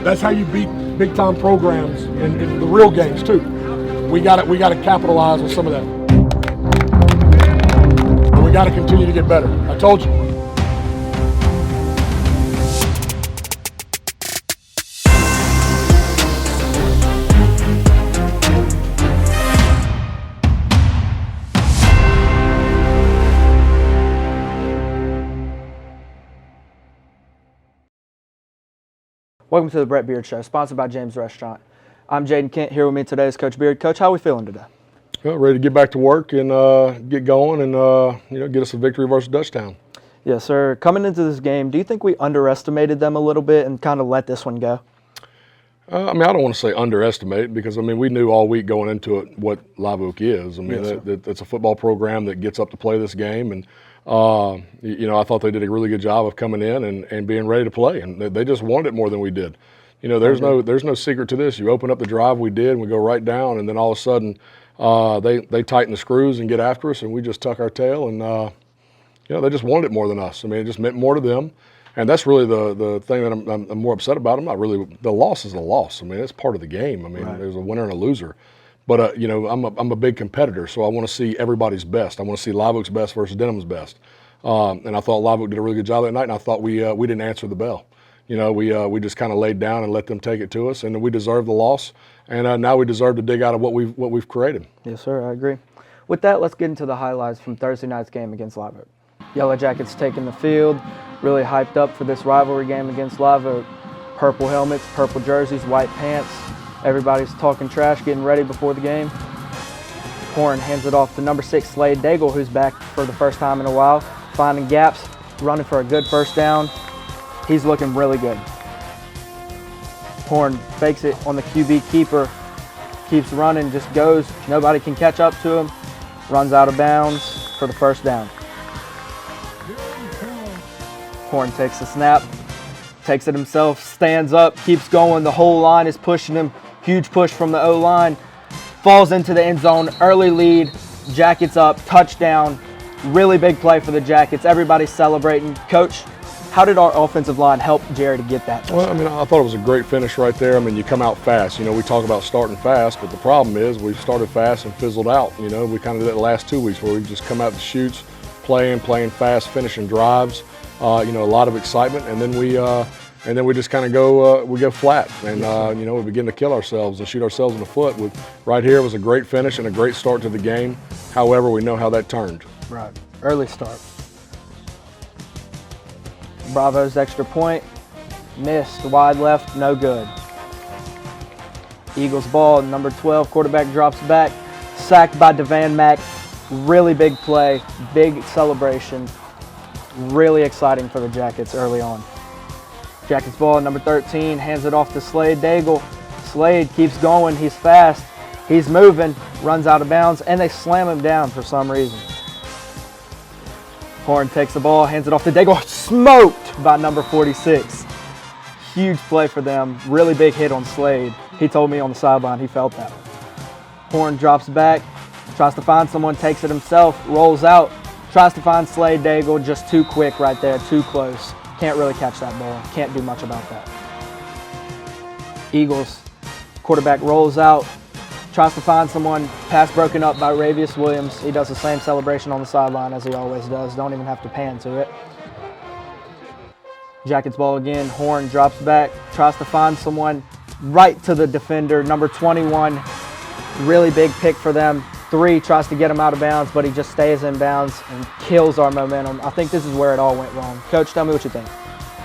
That's how you beat big time programs in the real games too. We got to capitalize on some of that. We got to continue to get better. I told you. Welcome to the Brett Beard Show, sponsored by James Restaurant. I'm Jaden Kent. Here with me today is Coach Beard. Coach, how are we feeling today? Well, ready to get back to work and get going and get us a victory versus Dutchtown. Yes, sir. Coming into this game, do you think we underestimated them a little bit and kind of let this one go? I don't want to say underestimate because, we knew all week going into it what Live Oak is. It's a football program that gets up to play this game. And, I thought they did a really good job of coming in and being ready to play. And they just wanted it more than we did. There's no secret to this. You open up the drive we did and we go right down. And then all of a sudden they tighten the screws and get after us. And we just tuck our tail. And, they just wanted it more than us. It just meant more to them. And that's really the thing that I'm more upset about. The loss is a loss. It's part of the game. Right. There's a winner and a loser. But, I'm a big competitor, so I want to see everybody's best. I want to see Live Oak's best versus Denham's best. And I thought Live Oak did a really good job that night, and I thought we didn't answer the bell. We just kind of laid down and let them take it to us, and we deserved the loss. And now we deserve to dig out of what we've created. Yes, sir, I agree. With that, let's get into the highlights from Thursday night's game against Live Oak. Yellow Jackets taking the field, really hyped up for this rivalry game against Live Oak. Purple helmets, purple jerseys, white pants. Everybody's talking trash, getting ready before the game. Horn hands it off to number 6, Slade Daigle, who's back for the first time in a while, finding gaps, running for a good first down. He's looking really good. Horn fakes it on the QB keeper, keeps running, just goes. Nobody can catch up to him. Runs out of bounds for the first down. Horn takes the snap, takes it himself, stands up, keeps going. The whole line is pushing him. Huge push from the O-line. Falls into the end zone, early lead. Jackets up, touchdown. Really big play for the Jackets. Everybody's celebrating. Coach, how did our offensive line help Jerry to get that touchdown? Well, I thought it was a great finish right there. You come out fast. We talk about starting fast, but the problem is we started fast and fizzled out. We kind of did that the last 2 weeks where we just come out the chutes, playing fast, finishing drives. A lot of excitement, and then we just kind of go flat, and we begin to kill ourselves and shoot ourselves in the foot. Right here was a great finish and a great start to the game. However, we know how that turned. Right, early start. Bravo's extra point, missed, wide left, no good. Eagles ball, number 12, quarterback drops back, sacked by DeVan Mack. Really big play, big celebration. Really exciting for the Jackets early on. Jackets ball, number 13, hands it off to Slade Daigle. Slade keeps going, he's fast, he's moving, runs out of bounds, and they slam him down for some reason. Horn takes the ball, hands it off to Daigle, smoked by number 46. Huge play for them, really big hit on Slade. He told me on the sideline he felt that. Horn drops back, tries to find someone, takes it himself, rolls out, tries to find Slade Daigle, just too quick right there, too close. Can't really catch that ball. Can't do much about that. Eagles, quarterback rolls out, tries to find someone, pass broken up by Ravius Williams. He does the same celebration on the sideline as he always does. Don't even have to pan to it. Jackets ball again, Horn drops back, tries to find someone right to the defender, number 21. Really big pick for them. 3, tries to get him out of bounds, but he just stays in bounds and kills our momentum. I think this is where it all went wrong. Coach, tell me what you think.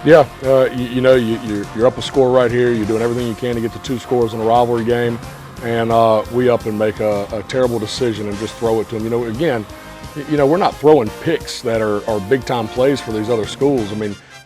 Yeah, you're up a score right here. You're doing everything you can to get to 2 scores in a rivalry game, and we up and make a terrible decision and just throw it to them. Again, we're not throwing picks that are big-time plays for these other schools.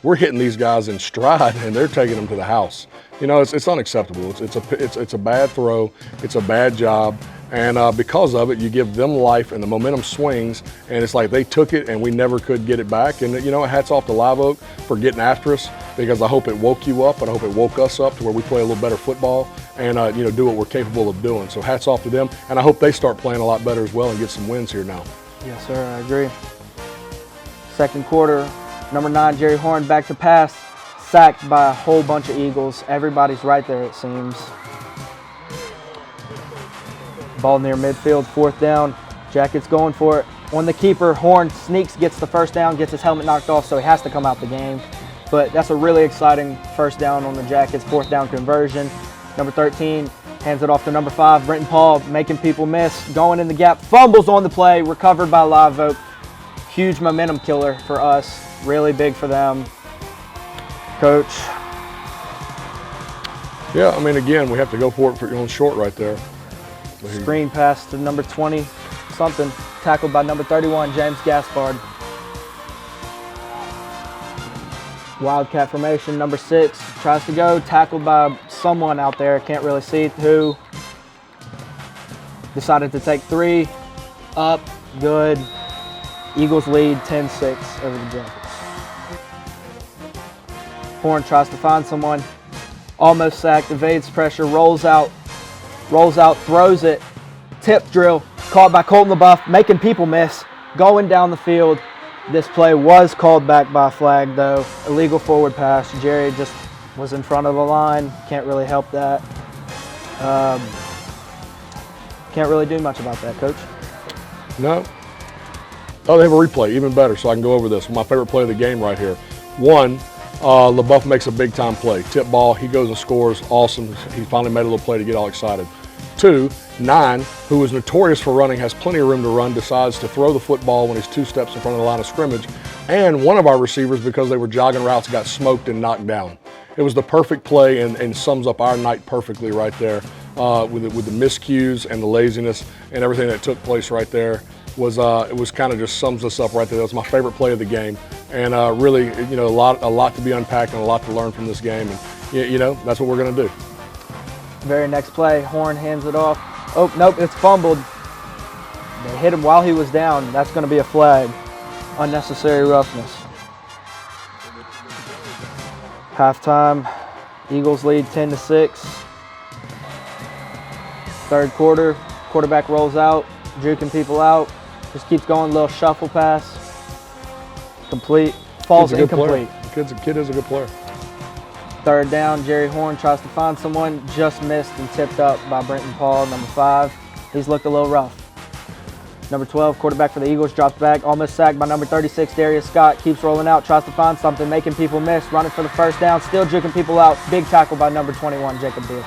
We're hitting these guys in stride, and they're taking them to the house. It's unacceptable. It's a bad throw. It's a bad job. And because of it, you give them life and the momentum swings, and it's like they took it and we never could get it back. And hats off to Live Oak for getting after us, because I hope it woke you up and I hope it woke us up to where we play a little better football and do what we're capable of doing. So hats off to them, and I hope they start playing a lot better as well and get some wins here now. Yes, sir, I agree. Second quarter, number 9, Jerry Horn back to pass. sacked by a whole bunch of Eagles. Everybody's right there, it seems. Ball near midfield, 4th down. Jackets going for it. On the keeper, Horn sneaks, gets the first down, gets his helmet knocked off, so he has to come out the game. But that's a really exciting first down on the Jackets, 4th down conversion. Number 13 hands it off to number 5, Brenton Paul, making people miss, going in the gap, fumbles on the play, recovered by Live Oak. Huge momentum killer for us, really big for them. Coach. Yeah, I mean, again, we have to go for it on short right there. Screen pass to number 20 something, tackled by number 31, James Gaspard. Wildcat formation, number 6, tries to go, tackled by someone out there, can't really see who. Decided to take 3, up, good. Eagles lead 10-6 over the Jackets. Horn tries to find someone, almost sacked, evades pressure, rolls out, throws it, tip drill, caught by Colton LaBeouf, making people miss, going down the field. This play was called back by a flag, though. Illegal forward pass. Jerry just was in front of the line. Can't really help that. Can't really do much about that, Coach. No. Oh, they have a replay, even better, so I can go over this. My favorite play of the game right here. 1, LaBeouf makes a big-time play. Tip ball, he goes and scores. Awesome. He finally made a little play to get all excited. 2, 9, who is notorious for running, has plenty of room to run, decides to throw the football when he's 2 steps in front of the line of scrimmage. And one of our receivers, because they were jogging routes, got smoked and knocked down. It was the perfect play and sums up our night perfectly right there with the miscues and the laziness and everything that took place right there. It was kind of just sums us up right there. That was my favorite play of the game. And really, you know, a lot to be unpacked and a lot to learn from this game. And, you know, that's what we're going to do. Very next play, Horn hands it off. Oh, nope, it's fumbled. They hit him while he was down. That's going to be a flag. Unnecessary roughness. Halftime, Eagles lead 10-6. 3rd quarter, quarterback rolls out, juking people out. Just keeps going, little shuffle pass. Complete, falls incomplete. The kid is a good player. 3rd down, Jerry Horn tries to find someone, just missed and tipped up by Brenton Paul, number 5. He's looked a little rough. Number 12, quarterback for the Eagles, drops back, almost sacked by number 36, Darius Scott, keeps rolling out, tries to find something, making people miss, running for the first down, still juking people out. Big tackle by number 21, Jacob Beal.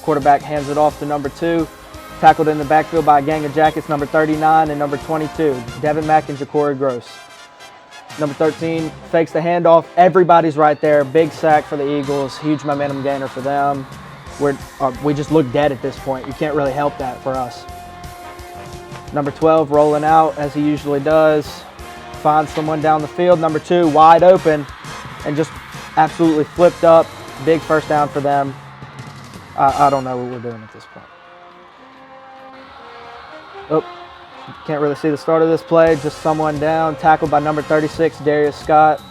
Quarterback hands it off to number 2, tackled in the backfield by a gang of Jackets, number 39 and number 22, Devin Mack and Ja'Cory Gross. Number 13 fakes the handoff. Everybody's right there. Big sack for the Eagles. Huge momentum gainer for them. We just look dead at this point. You can't really help that for us. Number 12 rolling out as he usually does. Finds someone down the field. Number 2 wide open and just absolutely flipped up. Big first down for them. I don't know what we're doing at this point. Oh. Can't really see the start of this play. Just someone down. Tackled by number 36, Darius Scott.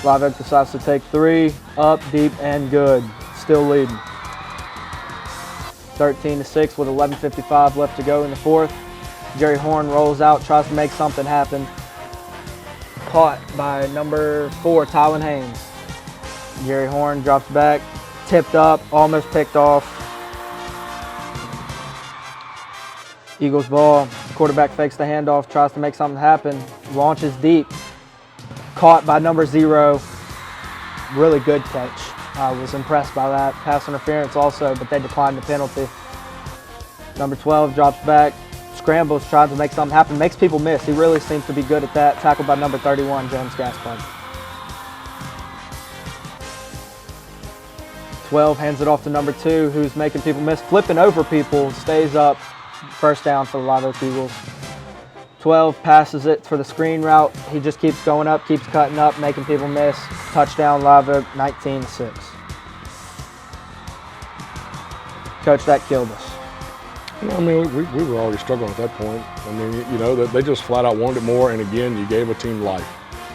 Live Oak decides to take 3. Up, deep, and good. Still leading. 13-6 with 11:55 left to go in the 4th. Jerry Horn rolls out, tries to make something happen. Caught by number 4, Tylen Haynes. Jerry Horn drops back. Tipped up, almost picked off. Eagles ball, quarterback fakes the handoff, tries to make something happen, launches deep, caught by number 0. Really good catch. I was impressed by that. Pass interference also, but they declined the penalty. Number 12 drops back, scrambles, tries to make something happen, makes people miss. He really seems to be good at that. Tackled by number 31, James Gaspard. 12 hands it off to number 2, who's making people miss, flipping over people, stays up. First down for the Live Oak Eagles. 12 passes it for the screen route. He just keeps going up, keeps cutting up, making people miss. Touchdown, Live Oak, 19-6. Coach, that killed us. I mean, we were already struggling at that point. I mean, you know, they just flat out wanted it more. And again, you gave a team life.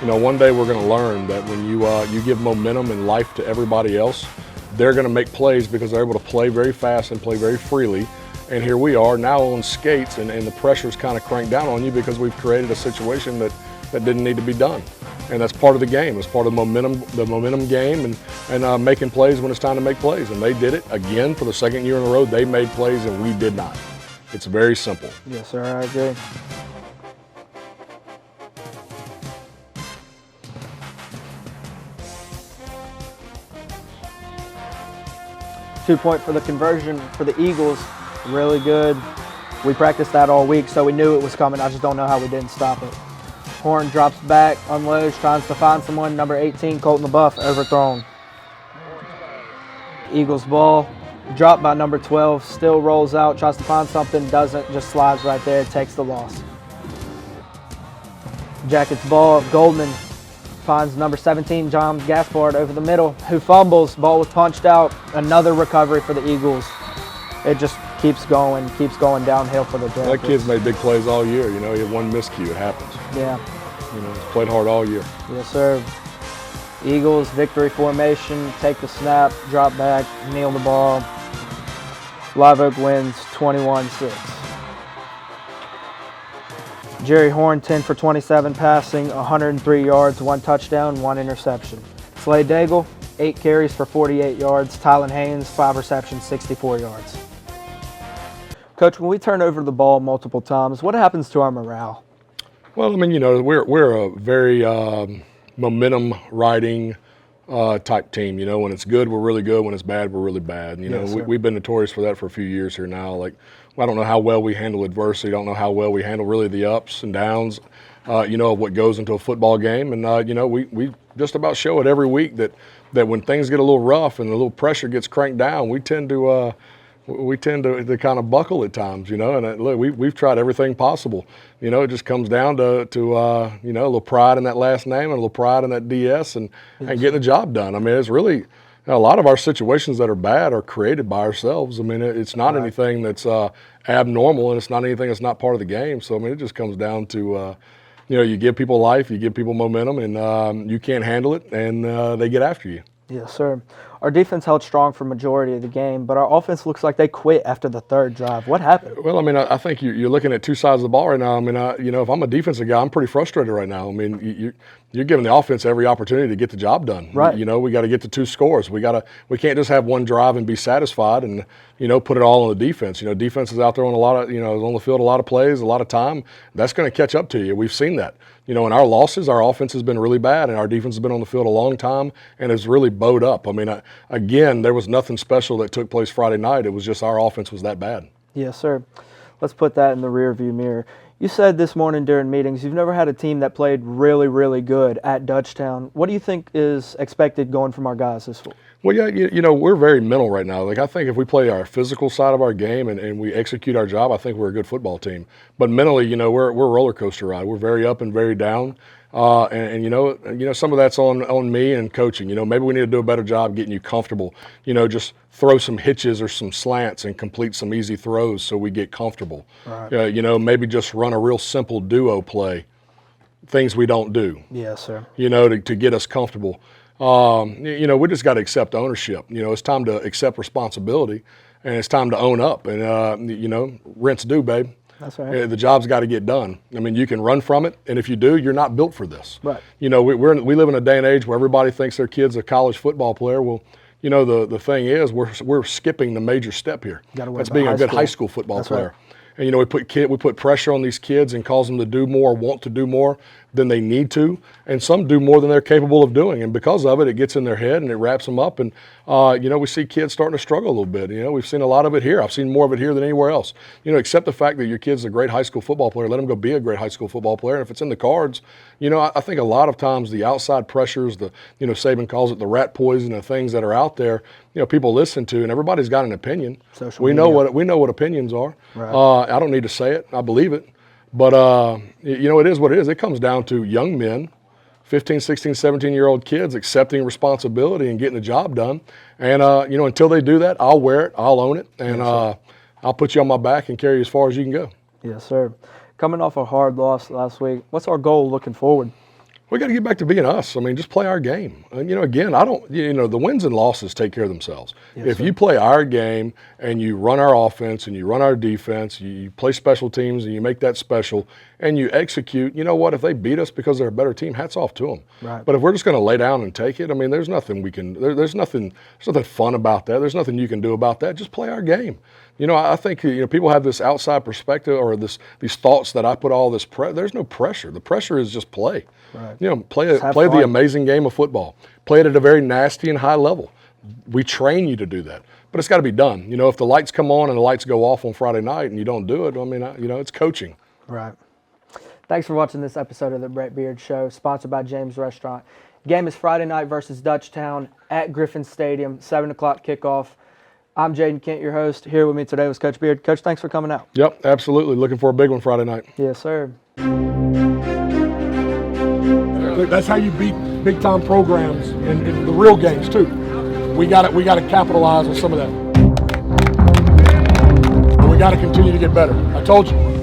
You know, one day we're going to learn that when you give momentum and life to everybody else, they're going to make plays because they're able to play very fast and play very freely. and here we are now on skates, and the pressure's kind of cranked down on you because we've created a situation that didn't need to be done. And that's part of the game. It's part of the momentum game, and making plays when it's time to make plays. And they did it again for the second year in a row. They made plays and we did not. It's very simple. Yes, sir, I agree. Two-point for the conversion for the Eagles, really good. We practiced that all week, so we knew it was coming. I just don't know how we didn't stop it. Horn drops back, unloads, tries to find someone. Number 18, Colton LaBeouf, overthrown. Eagles ball, dropped by number 12, still rolls out, tries to find something, doesn't, just slides right there, takes the loss. Jackets ball, Goldman finds number 17, John Gaspard, over the middle, who fumbles. Ball was punched out. Another recovery for the Eagles. It just keeps going downhill for the Jackets. That kid's made big plays all year. You know, he had one miscue. It happens. Yeah. You know, he's played hard all year. Yes, sir. Eagles, victory formation, take the snap, drop back, kneel the ball. Live Oak wins 21-6. Jerry Horn, 10 for 27 passing, 103 yards, 1 touchdown, 1 interception. Slade Daigle, 8 carries for 48 yards. Tylen Haynes, 5 receptions, 64 yards. Coach, when we turn over the ball multiple times, what happens to our morale? Well, I mean, you know, we're a very momentum riding type team. You know, when it's good, we're really good. When it's bad, we're really bad. You know, Yes, we've been notorious for that for a few years here now. Like, I don't know how well we handle adversity. I don't know how well we handle really the ups and downs, you know, of what goes into a football game. And, you know, we just about show it every week that when things get a little rough and a little pressure gets cranked down, we tend to kind of buckle at times, you know. And look, we've tried everything possible. You know, it just comes down to you know, a little pride in that last name and a little pride in that DS and getting the job done. I mean, it's really a lot of our situations that are bad are created by ourselves. I mean, it's not anything that's abnormal, and it's not anything that's not part of the game. So I mean, it just comes down to you know, you give people life, you give people momentum, and you can't handle it, and they get after you. Yes, sir. Our defense held strong for majority of the game, but our offense looks like they quit after the third drive. What happened? Well, I mean, I think you're looking at two sides of the ball right now. I mean, you know, if I'm a defensive guy, I'm pretty frustrated right now. I mean, you're giving the offense every opportunity to get the job done. Right. You know, we got to get to 2 scores. We can't just have one drive and be satisfied and, you know, put it all on the defense. You know, defense is out there on on the field a lot of plays, a lot of time. That's going to catch up to you. We've seen that. You know, in our losses, our offense has been really bad, and our defense has been on the field a long time and has really bowed up. I mean, again, there was nothing special that took place Friday night. It was just our offense was that bad. Yes, sir. Let's put that in the rearview mirror. You said this morning during meetings you've never had a team that played really, really good at Dutchtown. What do you think is expected going from our guys this week? Well, yeah, you know, we're very mental right now. Like, I think if we play our physical side of our game and we execute our job, I think we're a good football team. But mentally, you know, we're a roller coaster ride. We're very up and very down. And you know, some of that's on me and coaching. You know, maybe we need to do a better job getting you comfortable. You know, just throw some hitches or some slants and complete some easy throws so we get comfortable. Right. You know, maybe just run a real simple duo play, things we don't do. Yes, sir. You know, to get us comfortable. You know, we just got to accept ownership. You know, it's time to accept responsibility, and it's time to own up. And you know, rinse due, babe. That's right. The job's got to get done. I mean, you can run from it, and if you do, you're not built for this. Right. You know, we live in a day and age where everybody thinks their kid's a college football player. Well, you know, the thing is, we're skipping the major step here. That's being a good high school football player. Right. And you know, we put pressure on these kids and cause them to do more, want to do more than they need to, and some do more than they're capable of doing. And because of it, it gets in their head and it wraps them up. And you know, we see kids starting to struggle a little bit. You know, we've seen a lot of it here. I've seen more of it here than anywhere else. You know, except the fact that your kid's a great high school football player. Let him go be a great high school football player. And if it's in the cards, you know, I think a lot of times the outside pressures, you know, Saban calls it the rat poison, and things that are out there, you know, people listen to, and everybody's got an opinion. We know what opinions are. Right. I don't need to say it. I believe it. But, you know, it is what it is. It comes down to young men, 15, 16, 17-year-old kids accepting responsibility and getting the job done. And, you know, until they do that, I'll wear it, I'll own it, and I'll put you on my back and carry you as far as you can go. Yes, sir. Coming off a hard loss last week, what's our goal looking forward? We got to get back to being us. I mean, just play our game. And, again, the wins and losses take care of themselves. Yes, if sir. you play our game and you run our offense and you run our defense, you play special teams and you make that special and you execute, you know what? If they beat us because they're a better team, hats off to them. Right. But if we're just going to lay down and take it, I mean, there's nothing we can. There's nothing fun about that. There's nothing you can do about that. Just play our game. I think people have this outside perspective or these thoughts that I put all this there's no pressure. The pressure is just play. Right. Play the amazing game of football. Play it at a very nasty and high level. We train you to do that, but it's got to be done. If the lights come on and the lights go off on Friday night and you don't do it, I mean, it's coaching. Right. Thanks for watching this episode of the Brett Beard Show, sponsored by James Restaurant. Game is Friday night versus Dutchtown at Griffin Stadium, 7 o'clock kickoff. I'm Jaden Kent, your host. Here with me today was Coach Beard. Coach, thanks for coming out. Yep, absolutely. Looking for a big one Friday night. Yes, sir. That's how you beat big-time programs in the real games too. We got to capitalize on some of that. We got to continue to get better. I told you.